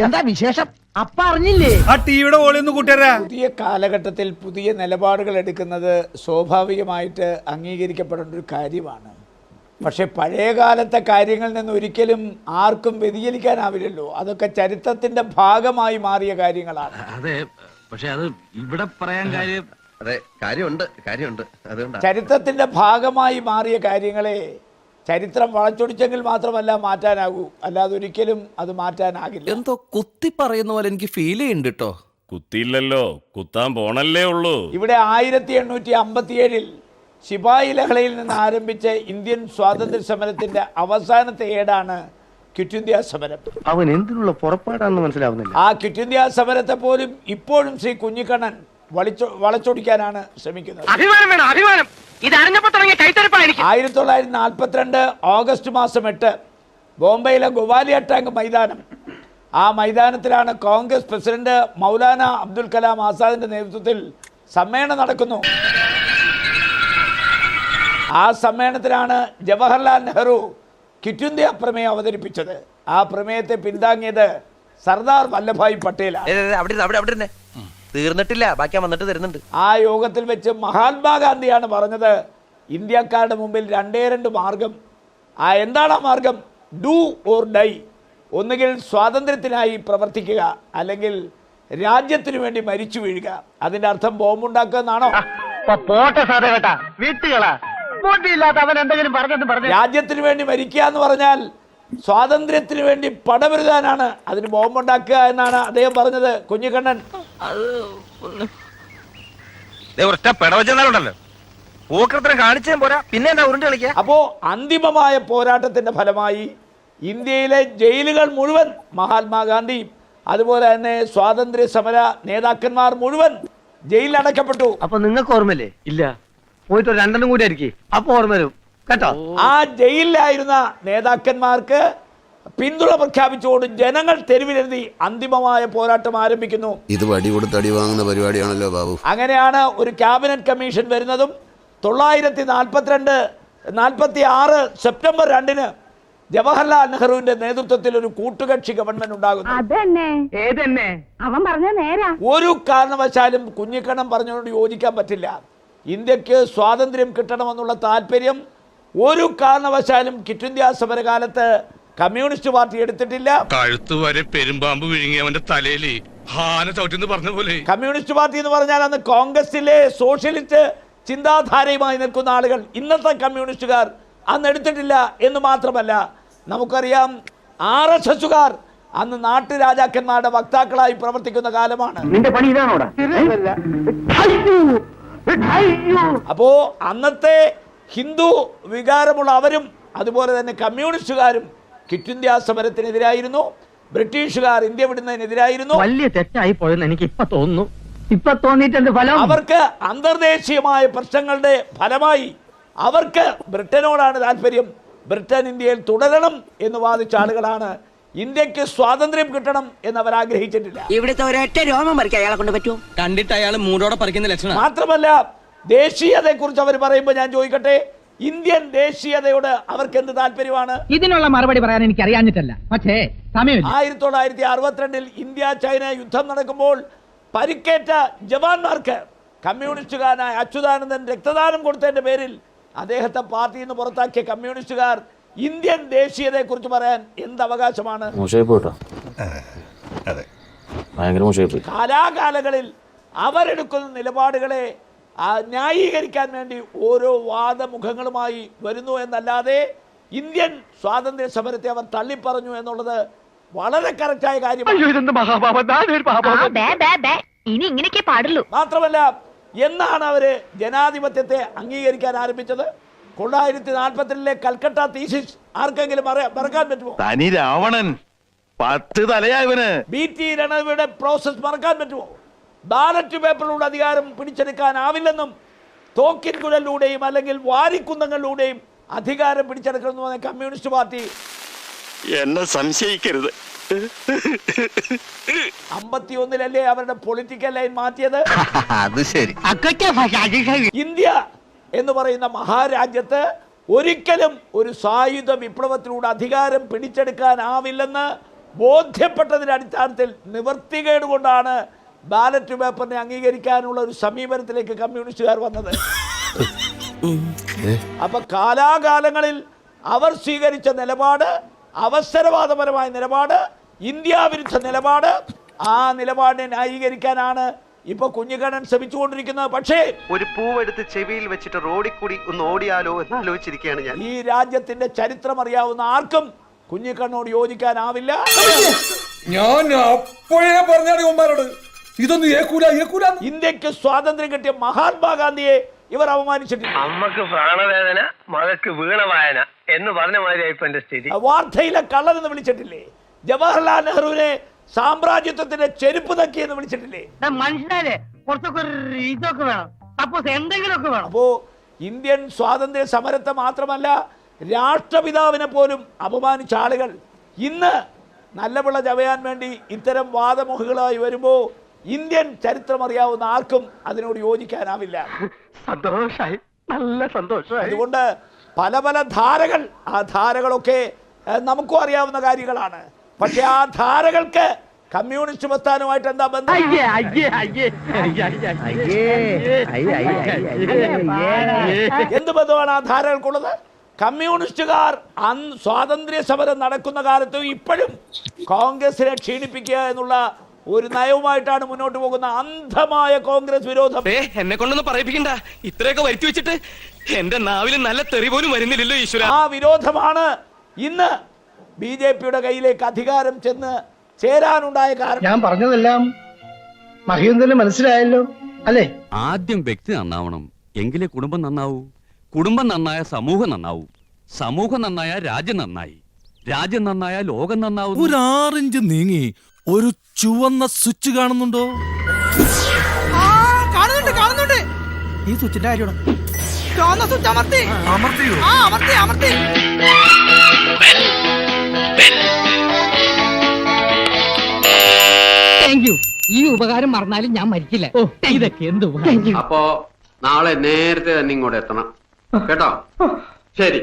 എന്താ വിശേഷം? അപ്പ അറിഞ്ഞില്ലേ? ആ ടിവിയുടെ ഓളിയൊന്ന് കൂട്ടിയരാ. പുതിയ കാലഘട്ടത്തിൽ പുതിയ നിലപാടുകൾ എടുക്കുന്നത് സ്വാഭാവികമായിട്ട് അംഗീകരിക്കപ്പെടേണ്ട ഒരു കാര്യമാണ്. പക്ഷെ പഴയ കാലത്തെ കാര്യങ്ങളിൽ നിന്ന് ഒരിക്കലും ആർക്കും വ്യതിചലിക്കാനാവില്ലല്ലോ. അതൊക്കെ ചരിത്രത്തിന്റെ ഭാഗമായി മാറിയ കാര്യങ്ങളാണ്. അതെ, പക്ഷെ അത് ഇവിടെ പറയാൻ കാര്യം. അതെ, കാര്യമുണ്ട്. അതുകൊണ്ട് ചരിത്രത്തിന്റെ ഭാഗമായി മാറിയ കാര്യങ്ങളെ ചരിത്രം വളച്ചൊടിച്ചെങ്കിൽ മാത്രമല്ല മാറ്റാനാകൂ, അല്ലാതെ ഒരിക്കലും അത് മാറ്റാനാകില്ല. എന്തോ കുത്തി പറയുന്ന പോലെ എനിക്ക് ഫീൽ ചെയ്യുന്നുണ്ട് കേട്ടോ. കുത്തിയില്ലല്ലോ, കുത്താൻ പോണല്ലേ ഉള്ളൂ. ഇവിടെ 1857 ശിപായി ലഹളയിൽ നിന്ന് ആരംഭിച്ച ഇന്ത്യൻ സ്വാതന്ത്ര്യ സമരത്തിന്റെ അവസാനത്തെ ഏടാണ് ക്വിറ്റ് ഇന്ത്യ സമരം. അവൻ എന്തിനുള്ള പുറപ്പാടാണെന്ന് മനസ്സിലാവുന്നില്ല. ആ ക്വിറ്റ് ഇന്ത്യ സമരത്തെ പോലും ഇപ്പോഴും ശ്രീ കുഞ്ഞിക്കണ്ണൻ വളച്ചൊടിക്കാനാണ് ശ്രമിക്കുന്നത്. 1942 ഓഗസ്റ്റ് മാസം 8 ബോംബെയിലെ ഗോവാലിയ ടാങ്ക് മൈതാനം. ആ മൈതാനത്തിലാണ് കോൺഗ്രസ് പ്രസിഡന്റ് മൗലാന അബ്ദുൽ കലാം ആസാദിന്റെ നേതൃത്വത്തിൽ സമ്മേളനം നടക്കുന്നു. ആ സമ്മേളനത്തിലാണ് ജവഹർലാൽ നെഹ്റു ക്വിറ്റ് ഇന്ത്യ പ്രമേയം അവതരിപ്പിച്ചത്. ആ പ്രമേയത്തെ പിന്താങ്ങിയത് സർദാർ വല്ലഭായ് പട്ടേലാണ്. തീർന്നിട്ടില്ല, ബാക്കി വന്നിട്ട് തരുന്നുണ്ട്. ആ യോഗത്തിൽ വെച്ച് മഹാത്മാഗാന്ധിയാണ് പറഞ്ഞത്, ഇന്ത്യക്കാരുടെ മുമ്പിൽ 2 മാർഗം. എന്താണ് ആ മാർഗം? Do or die. ഒന്നുകിൽ സ്വാതന്ത്ര്യത്തിനായി പ്രവർത്തിക്കുക, അല്ലെങ്കിൽ രാജ്യത്തിനു വേണ്ടി മരിച്ചു വീഴുക. അതിന്റെ അർത്ഥം ബോംബുണ്ടാക്കുക എന്നാണോ? രാജ്യത്തിന് വേണ്ടി മരിക്കുക എന്ന് പറഞ്ഞാൽ സ്വാതന്ത്ര്യത്തിന് വേണ്ടി പടപൊരുതാനാണ്, അതിന് ബോംബുണ്ടാക്കുക എന്നാണ് അദ്ദേഹം പറഞ്ഞത്. കുഞ്ഞിക്കണ്ണൻ അപ്പോ അന്തിമമായ പോരാട്ടത്തിന്റെ ഫലമായി ഇന്ത്യയിലെ ജയിലുകൾ മുഴുവൻ മഹാത്മാഗാന്ധി അതുപോലെ തന്നെ സ്വാതന്ത്ര്യ സമര നേതാക്കന്മാർ മുഴുവൻ ജയിലിൽ അടയ്ക്കപ്പെട്ടു. അപ്പൊ നിങ്ങൾക്ക് ഓർമ്മയില്ലേ? ഇല്ല, പോയിട്ട് 2 കൂടി ആയിരിക്കും, അപ്പൊ ഓർമ്മ വരും കേട്ടോ. ആ ജയിലിലായിരുന്ന നേതാക്കന്മാർക്ക് പിന്തുണ പ്രഖ്യാപിച്ചുകൊണ്ട് ജനങ്ങൾ തെരുവിലെഴുതി അന്തിമമായ പോരാട്ടം ആരംഭിക്കുന്നു. ഇത് വടി കൊടുത്ത് അടി വാങ്ങുന്ന പരിപാടിയാണല്ലോ ബാബു. അങ്ങനെയാണ് ഒരു ക്യാബിനറ്റ് കമ്മീഷൻ വരുന്നതും 1946 സെപ്റ്റംബർ 2 ജവഹർലാൽ നെഹ്റുവിന്റെ നേതൃത്വത്തിൽ ഒരു കൂട്ടുകക്ഷി ഗവൺമെന്റ് ഉണ്ടാകുന്നു. ഒരു കാരണവശാലും കുഞ്ഞിക്കണ്ണൻ പറഞ്ഞതുകൊണ്ട് യോജിക്കാൻ പറ്റില്ല. ഇന്ത്യക്ക് സ്വാതന്ത്ര്യം കിട്ടണമെന്നുള്ള താല്പര്യം ഒരു കാരണവശാലും ക്വിറ്റ് ഇന്ത്യ സമരകാലത്ത് കമ്മ്യൂണിസ്റ്റ് പാർട്ടി എടുത്തിട്ടില്ല. കഴുത്ത് വരെ പെരുമ്പാമ്പ് വിഴുങ്ങിയവന്റെ തലയിൽ ഹാന ചവിട്ടിന്ന് പറഞ്ഞ പോലെ. കമ്മ്യൂണിസ്റ്റ് പാർട്ടി എന്ന് പറഞ്ഞാൽ അന്ന് കോൺഗ്രസിലെ സോഷ്യലിസ്റ്റ് ചിന്താധാരയുമായി നിൽക്കുന്ന ആളുകൾ, ഇന്നത്തെ കമ്മ്യൂണിസ്റ്റുകാർ അന്ന് എടുത്തിട്ടില്ല എന്ന് മാത്രമല്ല, നമുക്കറിയാം RSSകാർ അന്ന് നാട്ടുരാജാക്കന്മാരുടെ വക്താക്കളായി പ്രവർത്തിക്കുന്ന കാലമാണ്. അപ്പോ അന്നത്തെ ഹിന്ദു വികാരമുള്ള അവരും അതുപോലെ തന്നെ കമ്മ്യൂണിസ്റ്റുകാരും ക്വിറ്റ് ഇന്ത്യ സമരത്തിനെതിരായിരുന്നു. ബ്രിട്ടീഷുകാർ ഇന്ത്യ വിടുന്നതിനെതിരായിരുന്നു. വലിയ തെറ്റായി പോയെന്ന് എനിക്ക് ഇപ്പൊ തോന്നുന്നു. ഇപ്പൊ തോന്നിയിട്ടുണ്ട് ഫലം. അവർക്ക് അന്തർദേശീയമായ പ്രശ്നങ്ങളുടെ ഫലമായി അവർക്ക് ബ്രിട്ടനോടാണ് താല്പര്യം. ബ്രിട്ടൻ ഇന്ത്യയിൽ തുടരണം എന്ന് വാദിച്ച ആളുകളാണ്. ഇന്ത്യക്ക് സ്വാതന്ത്ര്യം കിട്ടണം എന്ന് അവർ ആഗ്രഹിച്ചിട്ടില്ല. ഇവിടുത്തെ ഒരൊറ്റ രോമം പറിക്കാൻ അയാളെ കൊണ്ട് പറ്റുമോ? കണ്ടിട്ട് അയാൾ മൂടോടെ പറിക്കുന്ന ലക്ഷണം. മാത്രമല്ല, ദേശീയതയെ കുറിച്ച് അവർ പറയുമ്പോൾ ഞാൻ ചോദിക്കട്ടെ, ഇന്ത്യൻ ദേശീയതയോട് അവർക്ക് എന്ത് താല്പര്യമാണ്? ഇതിനുള്ള മറുപടി പറയാൻ എനിക്ക് അറിയാഞ്ഞിട്ടല്ല, പക്ഷേ സമയമില്ല. 1962 ഇന്ത്യ ചൈന യുദ്ധം നടക്കുമ്പോൾ പരിക്കേറ്റ ജവാന്മാർക്ക് കമ്മ്യൂണിസ്റ്റുകാരനായ അച്യുതാനന്ദൻ രക്തദാനം കൊടുത്തതിന്റെ പേരിൽ അദ്ദേഹത്തെ പാർട്ടിയിൽ നിന്ന് പുറത്താക്കിയ കമ്മ്യൂണിസ്റ്റുകാർ ഇന്ത്യൻ ദേശീയതയെ കുറിച്ച് പറയാൻ എന്ത് അവകാശമാണ്? കാലാകാലങ്ങളിൽ അവരെടുക്കുന്ന നിലപാടുകളെ ന്യായീകരിക്കാൻ വേണ്ടി ഓരോ വാദമുഖങ്ങളുമായി വരുന്നു എന്നല്ലാതെ ഇന്ത്യൻ സ്വാതന്ത്ര്യ സമരത്തെ അവർ തള്ളിപ്പറഞ്ഞു എന്നുള്ളത് വളരെ കറക്റ്റായ കാര്യമാണ്. മാത്രമല്ല, എന്നാണ് അവര് ജനാധിപത്യത്തെ അംഗീകരിക്കാൻ ആരംഭിച്ചത്? 1942 കൽക്കട്ട തീസിസ് ആർക്കെങ്കിലും മറക്കാൻ പറ്റുമോ? തനി രാവണൻ 10 തലയായവന്. BT രണവിയുടെ പ്രോസസ് മറക്കാൻ പറ്റുമോ? ബാലറ്റ് പേപ്പറിലൂടെ അധികാരം പിടിച്ചെടുക്കാനാവില്ലെന്നും തോക്കിൻ കുഴലിലൂടെയും അല്ലെങ്കിൽ വാരിക്കുന്തങ്ങളിലൂടെയും അധികാരം പിടിച്ചെടുക്കണമെന്ന് പറഞ്ഞ കമ്മ്യൂണിസ്റ്റ് പാർട്ടി എന്നെ സംശയിക്കരുത്. 51 അവരുടെ പൊളിറ്റിക്കൽ ലൈൻ മാറ്റിയത്. അത് ശരി. ഇന്ത്യ എന്ന് പറയുന്ന മഹാരാജ്യത്ത് ഒരിക്കലും ഒരു സായുധ വിപ്ലവത്തിലൂടെ അധികാരം പിടിച്ചെടുക്കാനാവില്ലെന്ന് ബോധ്യപ്പെട്ടതിന്റെ അടിസ്ഥാനത്തിൽ നിവർത്തികേട് കൊണ്ടാണ് ബാലറ്റ് പേപ്പറിനെ അംഗീകരിക്കാനുള്ള ഒരു സമീപനത്തിലേക്ക് കമ്മ്യൂണിസ്റ്റുകാർ വന്നത്. അപ്പൊ കാലാകാലങ്ങളിൽ അവർ സ്വീകരിച്ച നിലപാട്, അവസരവാദപരമായ നിലപാട്, ഇന്ത്യ വിരുദ്ധ നിലപാട്, ആ നിലപാടിനെ ന്യായീകരിക്കാനാണ് ഇപ്പൊ കുഞ്ഞിക്കണ്ണൻ ശ്രമിച്ചുകൊണ്ടിരിക്കുന്നത്. പക്ഷേ ഒരു പൂവെടുത്ത് ചെവിയിൽ വെച്ചിട്ട് റോഡിൽ കൂടി ഒന്ന് ഓടിയാലോ എന്ന് ആലോചിച്ചിരിക്കുകയാണ് ഞാൻ. ഈ രാജ്യത്തിന്റെ ചരിത്രം അറിയാവുന്ന ആർക്കും കുഞ്ഞിക്കണ്ണോട് യോജിക്കാനാവില്ല. ഞാൻ അപ്പോഴേ പറഞ്ഞാണ് ഇതൊന്നും ഏക്കൂല. ഇന്ത്യക്ക് സ്വാതന്ത്ര്യം കിട്ടിയ മഹാത്മാഗാന്ധിയെ ഇവർ അപമാനിച്ചിട്ടില്ല. അമ്മക്ക് പ്രാണവേദന, മകക്ക് വീണവായന എന്ന് പറഞ്ഞ മാതിരിയായിപ്പോ എന്റെ സ്ഥിതി. വാർത്തയിലെ കള്ളൻ എന്ന് വിളിച്ചിട്ടില്ലേ? ജവഹർലാൽ നെഹ്റുവിനെ സാമ്രാജ്യത്വത്തിന്റെ ചെരുപ്പ് തക്കി എന്ന് വിളിച്ചിട്ടില്ലേ? മനുഷ്യരെ കുറച്ചൊക്കെ ഇതൊക്കെ വേണം, സപ്പോസ് എന്തെങ്കിലുമൊക്കെ വേണം. അപ്പോ ഇന്ത്യൻ സ്വാതന്ത്ര്യ സമരത്തെ മാത്രമല്ല രാഷ്ട്രപിതാവിനെ പോലും അപമാനിച്ച ആളുകൾ ഇന്ന് നല്ല പിള്ള ചവയാൻ വേണ്ടി ഇത്തരം വാദമുഖികളായി വരുമ്പോ ഇന്ത്യൻ ചരിത്രം അറിയാവുന്ന ആർക്കും അതിനോട് യോജിക്കാനാവില്ല. സന്തോഷായി, നല്ല സന്തോഷമായി. അതുകൊണ്ട് പല പല ധാരകൾ, ആ ധാരകളൊക്കെ നമുക്കും അറിയാവുന്ന കാര്യങ്ങളാണ്. പക്ഷെ ആ ധാരകൾക്ക് കമ്മ്യൂണിസ്റ്റ് പ്രസ്ഥാനവുമായിട്ട് എന്താ ബന്ധം? എന്ത് ബന്ധമാണ് ആ ധാരകൾക്കുള്ളത്? കമ്മ്യൂണിസ്റ്റുകാർ സ്വാതന്ത്ര്യ സമരം നടക്കുന്ന കാലത്തും ഇപ്പോഴും കോൺഗ്രസിനെ ക്ഷീണിപ്പിക്കുക എന്നുള്ള ഒരു നയവുമായിട്ടാണ് മുന്നോട്ട് പോകുന്ന അന്ധമായ കോൺഗ്രസ് വിരോധം. എന്നെ കൊണ്ടൊന്നും പറയിപ്പിക്കണ്ട. ഇത്രയൊക്കെ വരുത്തി വെച്ചിട്ട് എന്റെ നാവിൽ നല്ല തെറി പോലും വരുന്നില്ലല്ലോ ഈശ്വര. ആ വിരോധമാണ് ഇന്ന് BJP-യുടെ കയ്യിലേക്ക് അധികാരം ചെന്ന് ചേരാനുണ്ടായ കാരണം. ഞാൻ പറഞ്ഞതെല്ലാം മഹീന്ദ്രന് മനസ്സിലായല്ലോ അല്ലേ? ആദ്യം വ്യക്തി നന്നാവണം, എങ്കിലേ കുടുംബം നന്നാവൂ. കുടുംബം നന്നായ സമൂഹം നന്നാവൂ. സമൂഹം നന്നായ രാജ്യം നന്നായി. രാജ്യം നന്നായ ലോകം നന്നാവും. ഒരു 6 ഇഞ്ച് നീങ്ങി ഒരു ചുവന്ന സ്വിച്ച് കാണുന്നുണ്ടോ? കാണുന്നുണ്ട്. ഈ സ്വിച്ചിന്റെ കാര്യമാണ്. ചുവന്ന സ്വിച്ച് അമർത്തിയോ? അമർത്തി. Thank you. ഈ ഉപകാരം മറന്നാലും ഞാൻ മരിക്കില്ല. ഇതൊക്കെ എന്ത് ഉപകാരം. അപ്പോ നാളെ നേരത്തെ തന്നെ ഇങ്ങോട്ട് എത്തണം കേട്ടോ. ശരി.